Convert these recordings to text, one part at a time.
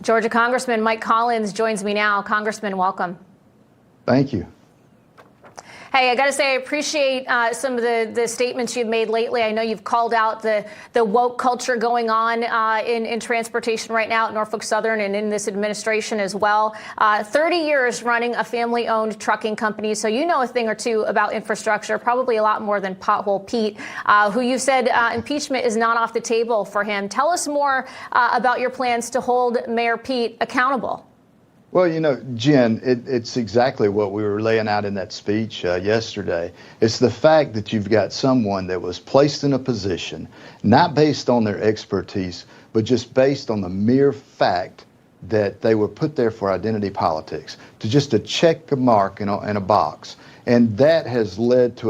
Georgia Congressman Mike Collins joins me now. Congressman, welcome. Thank you. Hey, I got to say, I appreciate some of the statements you've made lately. I know you've called out the woke culture going on in transportation right now at Norfolk Southern and in this administration as well. 30 years running a family-owned trucking company, so you know a thing or two about infrastructure, probably a lot more than Pothole Pete, who you said impeachment is not off the table for him. Tell us more about your plans to hold Mayor Pete accountable. Well, you know, Jen, it's exactly what we were laying out in that speech yesterday. It's the fact that you've got someone that was placed in a position, not based on their expertise, but just based on the mere fact that they were put there for identity politics, to check a mark in a box. And that has led to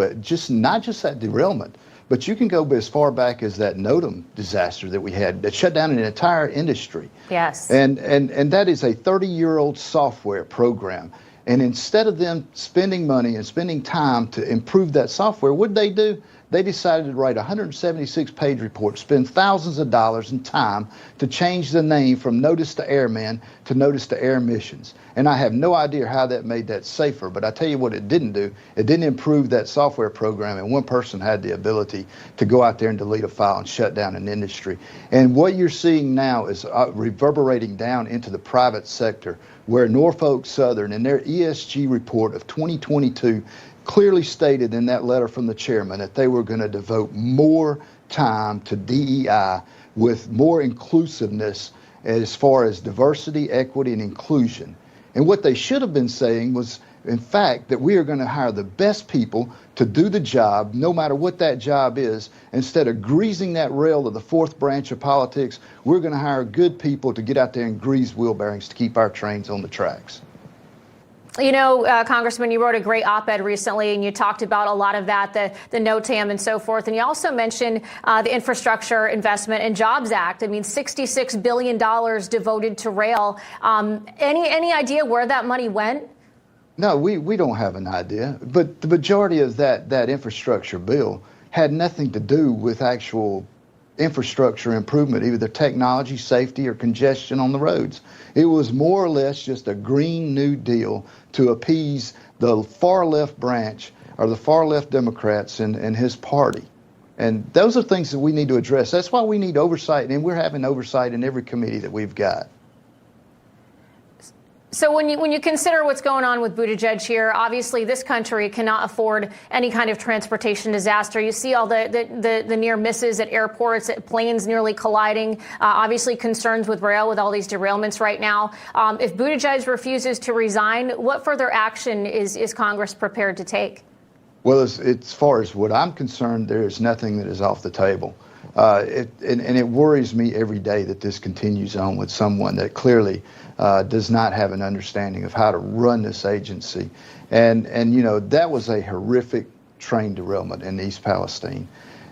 not just that derailment, but you can go as far back as that Notum disaster that we had that shut down an entire industry. Yes. And that is a 30-year-old software program. And instead of them spending money and spending time to improve that software, what did they do? They decided to write a 176-page report, spend thousands of dollars in time to change the name from Notice to Airmen to Notice to Air Missions. And I have no idea how that made that safer, but I tell you what it didn't do. It didn't improve that software program, and one person had the ability to go out there and delete a file and shut down an industry. And what you're seeing now is reverberating down into the private sector, where Norfolk Southern, in their ESG report of 2022, clearly stated in that letter from the chairman that they were going to devote more time to DEI with more inclusiveness as far as diversity, equity, and inclusion. And what they should have been saying was, in fact, that we are going to hire the best people to do the job, no matter what that job is. Instead of greasing that rail of the fourth branch of politics, we're going to hire good people to get out there and grease wheel bearings to keep our trains on the tracks. You know, Congressman, you wrote a great op-ed recently, and you talked about a lot of that, the NOTAM and so forth. And you also mentioned the Infrastructure Investment and Jobs Act. I mean, $66 billion devoted to rail. Any idea where that money went? No, we don't have an idea. But the majority of that infrastructure bill had nothing to do with actual infrastructure improvement, either technology, safety, or congestion on the roads. It was more or less just a Green New Deal to appease the far left branch or the far left Democrats and his party. And those are things that we need to address. That's why we need oversight, and we're having oversight in every committee that we've got. So when you consider what's going on with Buttigieg here, obviously this country cannot afford any kind of transportation disaster. You see all the near misses at airports, at planes nearly colliding, obviously concerns with rail with all these derailments right now. If Buttigieg refuses to resign, what further action is Congress prepared to take? Well, as far as what I'm concerned, there is nothing that is off the table. And it worries me every day that this continues on with someone that clearly does not have an understanding of how to run this agency. And you know, that was a horrific train derailment in East Palestine.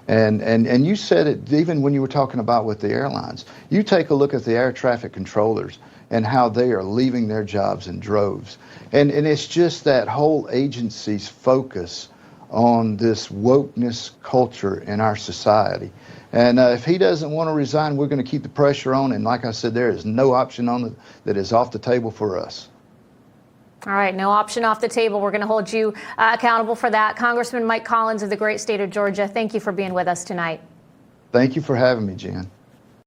And you said it even when you were talking about with the airlines. You take a look at the air traffic controllers and how they are leaving their jobs in droves. And it's just that whole agency's focus on this wokeness culture in our society. And if he doesn't want to resign, we're going to keep the pressure on. And like I said, there is no option on that is off the table for us. All right, no option off the table. We're going to hold you accountable for that. Congressman Mike Collins of the great state of Georgia, thank you for being with us tonight. Thank you for having me, Jen.